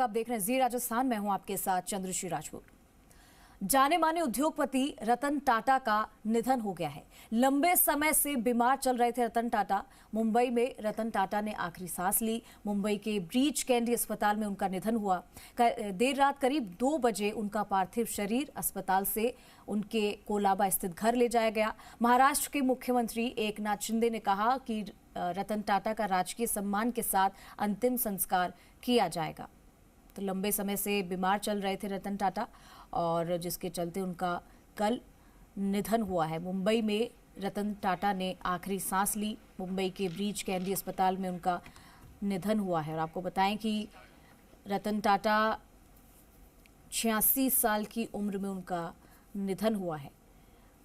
आप देख रहे हैं जी राजस्थान। मैं हूं आपके साथ चंद्रश्री राजपूत। जाने माने उद्योगपति रतन टाटा का निधन हो गया है। लंबे समय से बीमार चल रहे थे रतन टाटा। मुंबई में रतन टाटा ने आखिरी सांस ली। मुंबई के ब्रीच कैंडी अस्पताल में उनका निधन हुआ। देर रात करीब 2 बजे उनका पार्थिव शरीर अस्पताल से उनके कोलाबा स्थित घर ले जाया गया। महाराष्ट्र के मुख्यमंत्री एकनाथ शिंदे ने कहा कि रतन टाटा का राजकीय सम्मान के साथ अंतिम संस्कार किया जाएगा। तो लंबे समय से बीमार चल रहे थे रतन टाटा और जिसके चलते उनका कल निधन हुआ है। मुंबई में रतन टाटा ने आखिरी सांस ली। मुंबई के ब्रीच कैंडी अस्पताल में उनका निधन हुआ है। और आपको बताएं कि रतन टाटा 86 साल की उम्र में उनका निधन हुआ है।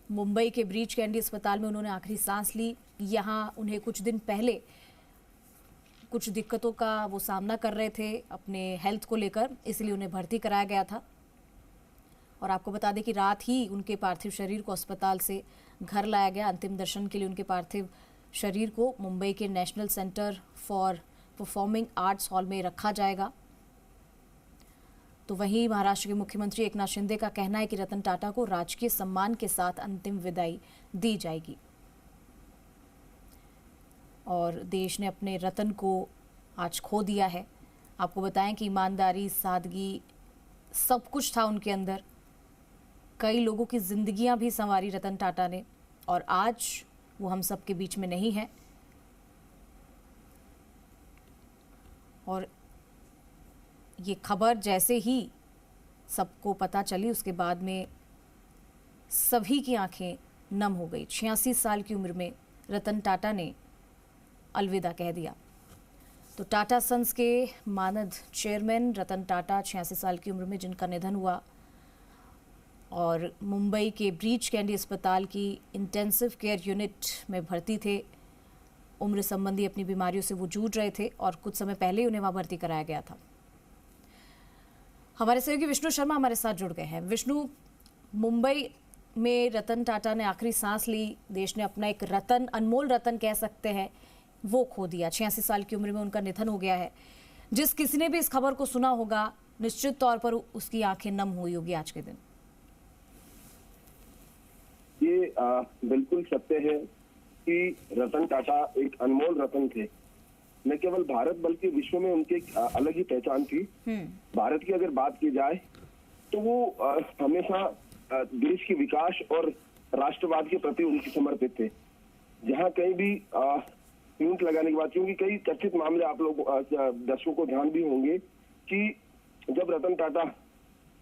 मुंबई के ब्रीच कैंडी अस्पताल में उन्होंने आखिरी सांस ली। यहाँ उन्हें कुछ दिन पहले कुछ दिक्कतों का वो सामना कर रहे थे अपने हेल्थ को लेकर, इसलिए उन्हें भर्ती कराया गया था। और आपको बता दें कि रात ही उनके पार्थिव शरीर को अस्पताल से घर लाया गया। अंतिम दर्शन के लिए उनके पार्थिव शरीर को मुंबई के national centre for performing arts hall में रखा जाएगा। तो वहीं महाराष्ट्र के मुख्यमंत्री एकनाथ शिंदे का कहना है कि रतन टाटा को राजकीय सम्मान के साथ अंतिम विदाई दी जाएगी। और देश ने अपने रतन को आज खो दिया है। आपको बताएं कि ईमानदारी, सादगी, सब कुछ था उनके अंदर। कई लोगों की जिंदगियां भी संवारी रतन टाटा ने और आज वो हम सब के बीच में नहीं है। और ये खबर जैसे ही सबको पता चली उसके बाद में सभी की आंखें नम हो गई। 86 साल की उम्र में रतन टाटा ने अलविदा कह दिया। तो टाटा सन्स के मानद चेयरमैन रतन टाटा 86 साल की उम्र में जिनका निधन हुआ और मुंबई के ब्रीच कैंडी अस्पताल की इंटेंसिव केयर यूनिट में भर्ती थे। उम्र संबंधी अपनी बीमारियों से वो जूझ रहे थे और कुछ समय पहले ही उन्हें वहाँ भर्ती कराया गया था। हमारे सहयोगी विष्णु शर्मा हमारे साथ जुड़ गए हैं। विष्णु, मुंबई में रतन टाटा ने आखिरी सांस ली। देश ने अपना एक रतन, अनमोल रतन कह सकते हैं, वो खो दिया। 86 साल की उम्र में उनका निधन हो गया है। जिस किसी ने भी इस खबर को सुना होगा निश्चित तौर पर उसकी आंखें नम हुई होगी आज के दिन। ये बिल्कुल सत्य है कि रतन टाटा एक अनमोल रतन थे। न केवल भारत बल्कि विश्व में उनकी एक अलग ही पहचान थी। भारत की अगर बात की जाए तो वो हमेशा देश के विकास और राष्ट्रवाद के प्रति उनके समर्पित थे। जहाँ कहीं भी यूनिट लगाने के बाद, क्योंकि कई चर्चित मामले आप लोग दर्शकों को ध्यान भी होंगे कि जब रतन टाटा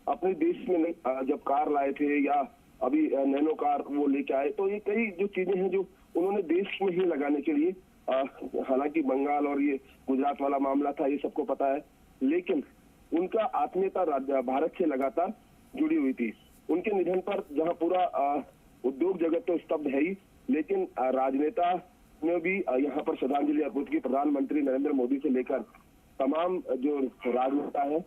अपने देश में जब कार लाए थे या अभी नैनो कार वो लेके आए, तो ये कई जो चीजें हैं जो उन्होंने देश में ही लगाने के लिए, हालांकि बंगाल और ये गुजरात वाला मामला था, ये सबको पता है, लेकिन उनका आत्मीयता भारत से लगातार जुड़ी हुई थी। उनके निधन पर जहां पूरा उद्योग जगत तो स्तब्ध है ही, लेकिन राजनेता ने भी यहाँ पर श्रद्धांजलि अर्पित की। प्रधानमंत्री नरेंद्र मोदी से लेकर तमाम जो राजनेता है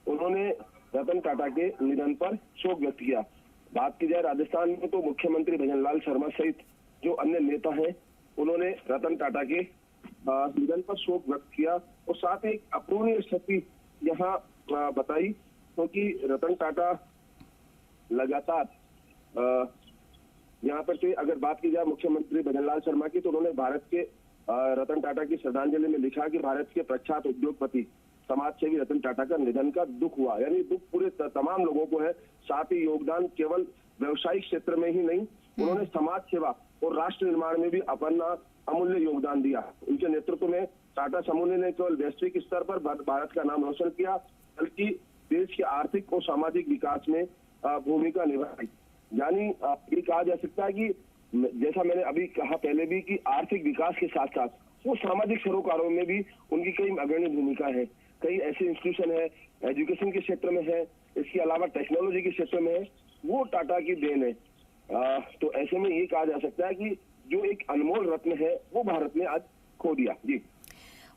उन्होंने रतन टाटा के निधन पर शोक व्यक्त किया। बात की जाए राजस्थान में तो मुख्यमंत्री भजनलाल शर्मा सहित जो अन्य नेता हैं उन्होंने रतन टाटा के निधन पर शोक व्यक्त किया और साथ ही एक अपूर्णीय क्षति यहाँ बताई, क्योंकि रतन टाटा लगातार यहाँ पर से अगर बात की जाए मुख्यमंत्री भजनलाल शर्मा की, तो उन्होंने भारत के रतन टाटा की श्रद्धांजलि में लिखा कि भारत के प्रख्यात उद्योगपति समाज सेवी रतन टाटा का निधन का दुख हुआ। यानी दुख पूरे तमाम लोगों को है। साथ ही योगदान केवल व्यवसायिक क्षेत्र में ही नहीं, उन्होंने समाज सेवा और राष्ट्र निर्माण में भी अपना अमूल्य योगदान दिया। उनके नेतृत्व में टाटा समूह ने केवल वैश्विक स्तर पर भारत का नाम रोशन किया, बल्कि देश के आर्थिक और सामाजिक विकास में भूमिका निभाई। यानी ये कहा जा सकता है कि जैसा मैंने अभी कहा पहले भी कि आर्थिक विकास के साथ साथ वो सामाजिक सरोकारों में भी उनकी कई अग्रणी भूमिका है। कई ऐसे इंस्टीट्यूशन है, एजुकेशन के क्षेत्र में है, इसके अलावा टेक्नोलॉजी के क्षेत्र में है, वो टाटा की देन है। तो ऐसे में ये कहा जा सकता है कि जो एक अनमोल रत्न है वो भारत ने आज खो दिया। जी।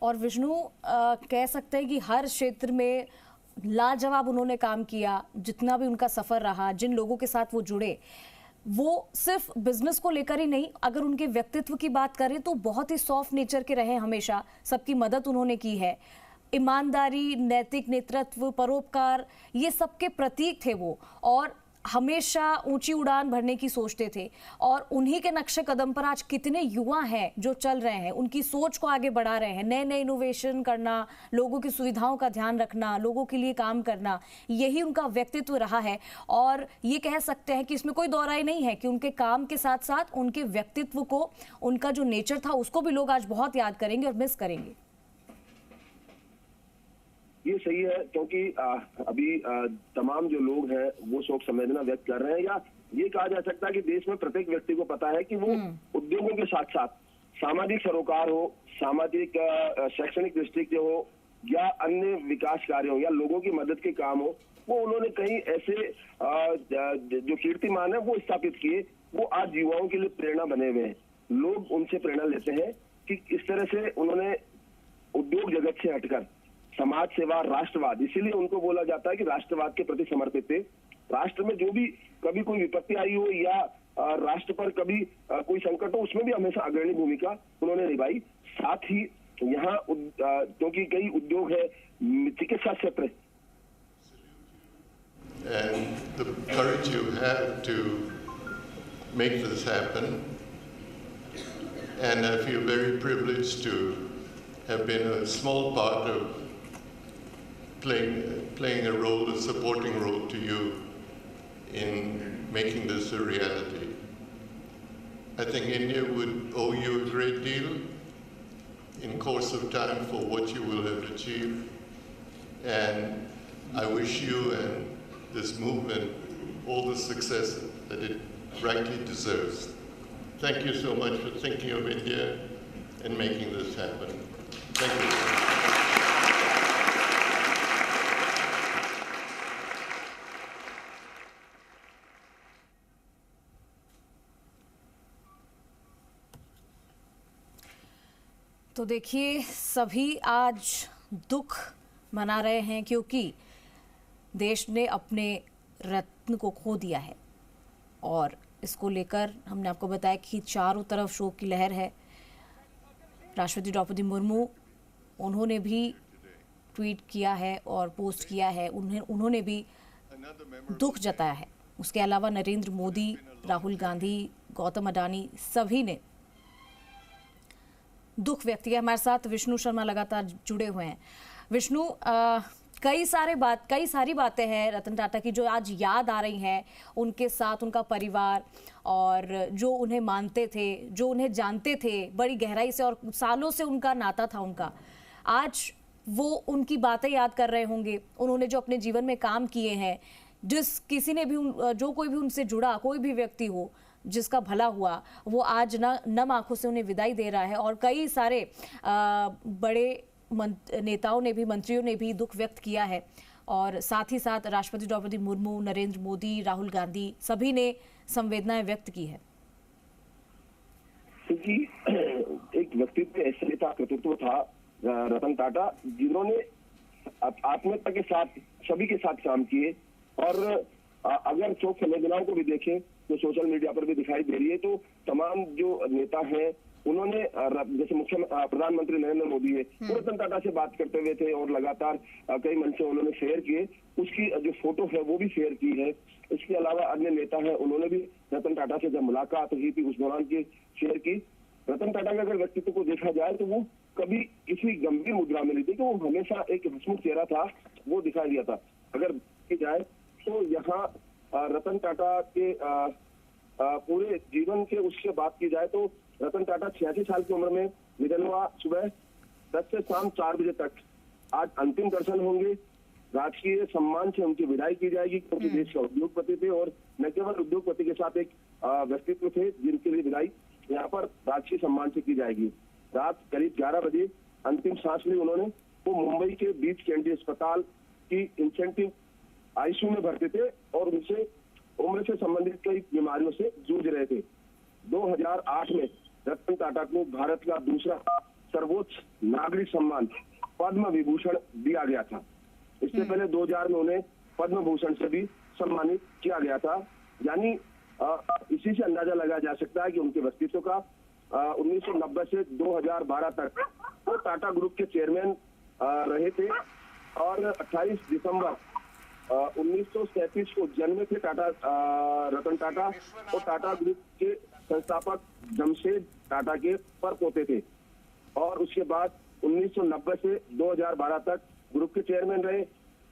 और विष्णु, कह सकते हैं कि हर क्षेत्र में लाजवाब उन्होंने काम किया। जितना भी उनका सफर रहा, जिन लोगों के साथ वो जुड़े, वो सिर्फ बिजनेस को लेकर ही नहीं, अगर उनके व्यक्तित्व की बात करें तो बहुत ही सॉफ्ट नेचर के रहे हमेशा। सबकी मदद उन्होंने की है। ईमानदारी, नैतिक नेतृत्व, परोपकार, ये सबके प्रतीक थे वो, और हमेशा ऊंची उड़ान भरने की सोचते थे। और उन्हीं के नक्शे कदम पर आज कितने युवा हैं जो चल रहे हैं, उनकी सोच को आगे बढ़ा रहे हैं। नए नए इनोवेशन करना, लोगों की सुविधाओं का ध्यान रखना, लोगों के लिए काम करना, यही उनका व्यक्तित्व रहा है। और ये कह सकते हैं कि इसमें कोई दौराई नहीं है कि उनके काम के साथ साथ उनके व्यक्तित्व को, उनका जो नेचर था, उसको भी लोग आज बहुत याद करेंगे और मिस करेंगे। ये सही है, क्योंकि अभी तमाम जो लोग हैं वो शोक संवेदना व्यक्त कर रहे हैं, या ये कहा जा सकता है कि देश में प्रत्येक व्यक्ति को पता है कि वो उद्योगों के साथ साथ सामाजिक सरोकार हो, सामाजिक शैक्षणिक दृष्टि हो, या अन्य विकास कार्य हो, या लोगों की मदद के काम हो, वो उन्होंने कई ऐसे जो कीर्तिमान है वो स्थापित किए, वो आज युवाओं के लिए प्रेरणा बने हुए हैं। लोग उनसे प्रेरणा लेते हैं कि इस तरह से उन्होंने उद्योग जगत से हटकर समाज सेवा, राष्ट्रवाद, इसीलिए उनको बोला जाता है कि राष्ट्रवाद के प्रति समर्पित थे। राष्ट्र में जो भी कभी कोई विपत्ति आई हो, या राष्ट्र पर कभी कोई संकट हो, उसमें भी हमेशा अग्रणी भूमिका उन्होंने निभाई। साथ ही यहाँ क्योंकि कई उद्योग है, चिकित्सा क्षेत्र, and the courage you have to make this happen, and I feel very privileged to have been a small part of playing a role, a supporting role to you in making this a reality. I think India would owe you a great deal in course of time for what you will have achieved, and I wish you and this movement all the success that it rightly deserves. Thank you so much for thinking of India and making this happen. Thank you. तो देखिए, सभी आज दुख मना रहे हैं क्योंकि देश ने अपने रत्न को खो दिया है। और इसको लेकर हमने आपको बताया कि चारों तरफ शोक की लहर है। राष्ट्रपति द्रौपदी मुर्मू, उन्होंने भी ट्वीट किया है और पोस्ट किया है, उन्होंने भी दुख जताया है। उसके अलावा नरेंद्र मोदी, राहुल गांधी, गौतम अडानी, सभी ने दुख व्यक्त किया। हमारे साथ विष्णु शर्मा लगातार जुड़े हुए हैं। विष्णु, कई सारी बातें हैं रतन टाटा की जो आज याद आ रही हैं। उनके साथ उनका परिवार, और जो उन्हें मानते थे, जो उन्हें जानते थे बड़ी गहराई से, और सालों से उनका नाता था उनका, आज वो उनकी बातें याद कर रहे होंगे। उन्होंने जो अपने जीवन में काम किए हैं, जिस किसी ने भी जो कोई भी उनसे जुड़ा, कोई भी व्यक्ति हो जिसका भला हुआ, वो आज नम आंखों से उन्हें विदाई दे रहा है। और कई सारे बड़े नेताओं ने भी, मंत्रियों ने भी दुख व्यक्त किया है। और साथ ही साथ राष्ट्रपति द्रौपदी मुर्मू, नरेंद्र मोदी, राहुल गांधी, सभी ने संवेदनाएं व्यक्त की है। क्योंकि एक व्यक्तित्व, ऐसे नेता कृतित्व था रतन टाटा, जिन्होंने आत्मीयता के साथ सभी के साथ काम किए। और अगर शोक संवेदनाओं को भी देखें जो सोशल मीडिया पर भी दिखाई दे रही है, तो तमाम जो नेता हैं उन्होंने, जैसे प्रधानमंत्री नरेंद्र मोदी है, वो रतन टाटा से बात करते हुए थे और लगातार कई मंच उन्होंने शेयर किए। उसकी जो फोटो है वो भी शेयर की है। इसके अलावा अन्य नेता हैं, उन्होंने भी रतन टाटा से जब मुलाकात हुई थी उस दौरान की शेयर की। रतन टाटा के अगर व्यक्तित्व को देखा जाए तो वो कभी किसी गंभीर मुद्रा में नहीं थे, कि वो हमेशा एक हंसमुख चेहरा था, वो दिखाई दिया था। अगर देखी जाए तो यहाँ रतन टाटा के पूरे जीवन के उससे बात की जाए तो रतन टाटा 86 साल की उम्र में निधन हुआ। सुबह 10 से शाम 4 बजे तक आज अंतिम दर्शन होंगे। राजकीय सम्मान से उनकी विदाई की जाएगी, क्योंकि देश का उद्योगपति थे, और न केवल उद्योगपति के साथ एक व्यक्तित्व थे जिनके लिए विदाई यहाँ पर राजकीय सम्मान से की जाएगी। रात करीब 11 बजे अंतिम सांस ली उन्होंने। वो मुंबई के बीच कैंडी अस्पताल की इंसेंटिव आईसीयू में भर्ती थे और उनसे उम्र से संबंधित कई बीमारियों से जूझ रहे थे। 2008 में रतन टाटा को भारत का दूसरा सर्वोच्च नागरिक सम्मान पद्म विभूषण दिया गया था। इससे पहले 2000 में उन्हें पद्म भूषण से भी सम्मानित किया गया था। यानी इसी से अंदाजा लगाया जा सकता है कि उनके व्यक्तित्व का 1990 से 2012 तक वो टाटा ग्रुप के चेयरमैन रहे थे और 28 दिसंबर 1937 को जन्मे थे रतन टाटा और टाटा ग्रुप के संस्थापक जमशेद टाटा के परपोते थे। और उसके बाद 1990 से 2012 तक ग्रुप के चेयरमैन रहे।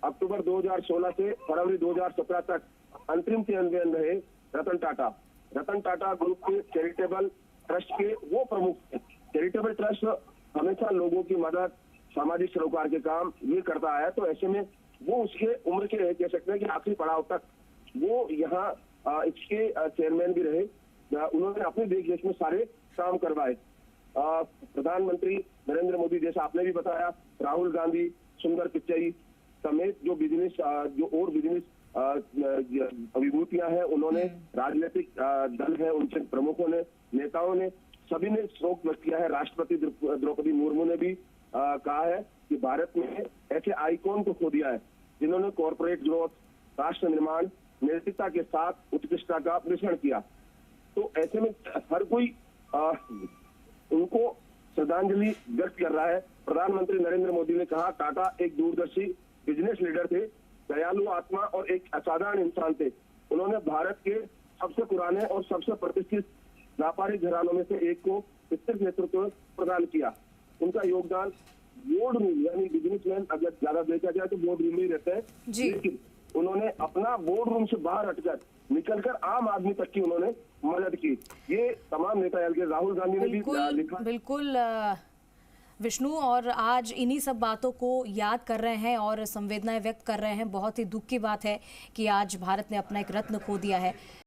अक्टूबर 2016 से फरवरी 2017 तक अंतरिम चेयरमैन रहे रतन टाटा। रतन टाटा ग्रुप के चैरिटेबल ट्रस्ट के वो प्रमुख थे। चैरिटेबल ट्रस्ट हमेशा लोगों की मदद, सामाजिक सरोकार के काम ये करता आया, तो ऐसे में वो उसके उम्र के कह सकते हैं कि आखिरी पड़ाव तक वो यहाँ इसके चेयरमैन भी रहे। उन्होंने अपने देश में सारे काम करवाए। प्रधानमंत्री नरेंद्र मोदी, जैसा आपने भी बताया, राहुल गांधी, सुंदर पिच्चई समेत जो बिजनेस विभूतियां हैं, उन्होंने राजनीतिक दल है, उनके प्रमुखों ने, नेताओं ने, सभी ने शोक व्यक्त किया है। राष्ट्रपति द्रौपदी मुर्मू ने भी कहा है कि भारत में ऐसे आइकॉन को खो दिया है जिन्होंने कॉर्पोरेट ग्रोथ, राष्ट्र निर्माण, नैतिकता के साथ उत्कृष्टता का मिश्रण किया। तो ऐसे में हर कोई उनको श्रद्धांजलि व्यक्त कर रहा है। प्रधानमंत्री नरेंद्र मोदी ने कहा, टाटा एक दूरदर्शी बिजनेस लीडर थे, दयालु आत्मा और एक असाधारण इंसान थे। उन्होंने भारत के सबसे पुराने और सबसे प्रतिष्ठित व्यापारिक घरानों में से एक को स्थिर नेतृत्व प्रदान किया। उनका योगदान बोर्ड रूम यानी बिजनेसमैन अगर ज्यादा देखा जाए तो बोर्ड रूम में ही रहते हैं, लेकिन उन्होंने अपना बोर्ड रूम से बाहर हटकर निकलकर आम आदमी तक की उन्होंने मदद की। ये तमाम नेता, राहुल गांधी ने भी लिखा। बिल्कुल विष्णु, और आज इन्हीं सब बातों को याद कर रहे हैं और संवेदनाएं व्यक्त कर रहे हैं। बहुत ही दुख की बात है कि आज भारत ने अपना एक रत्न खो दिया है।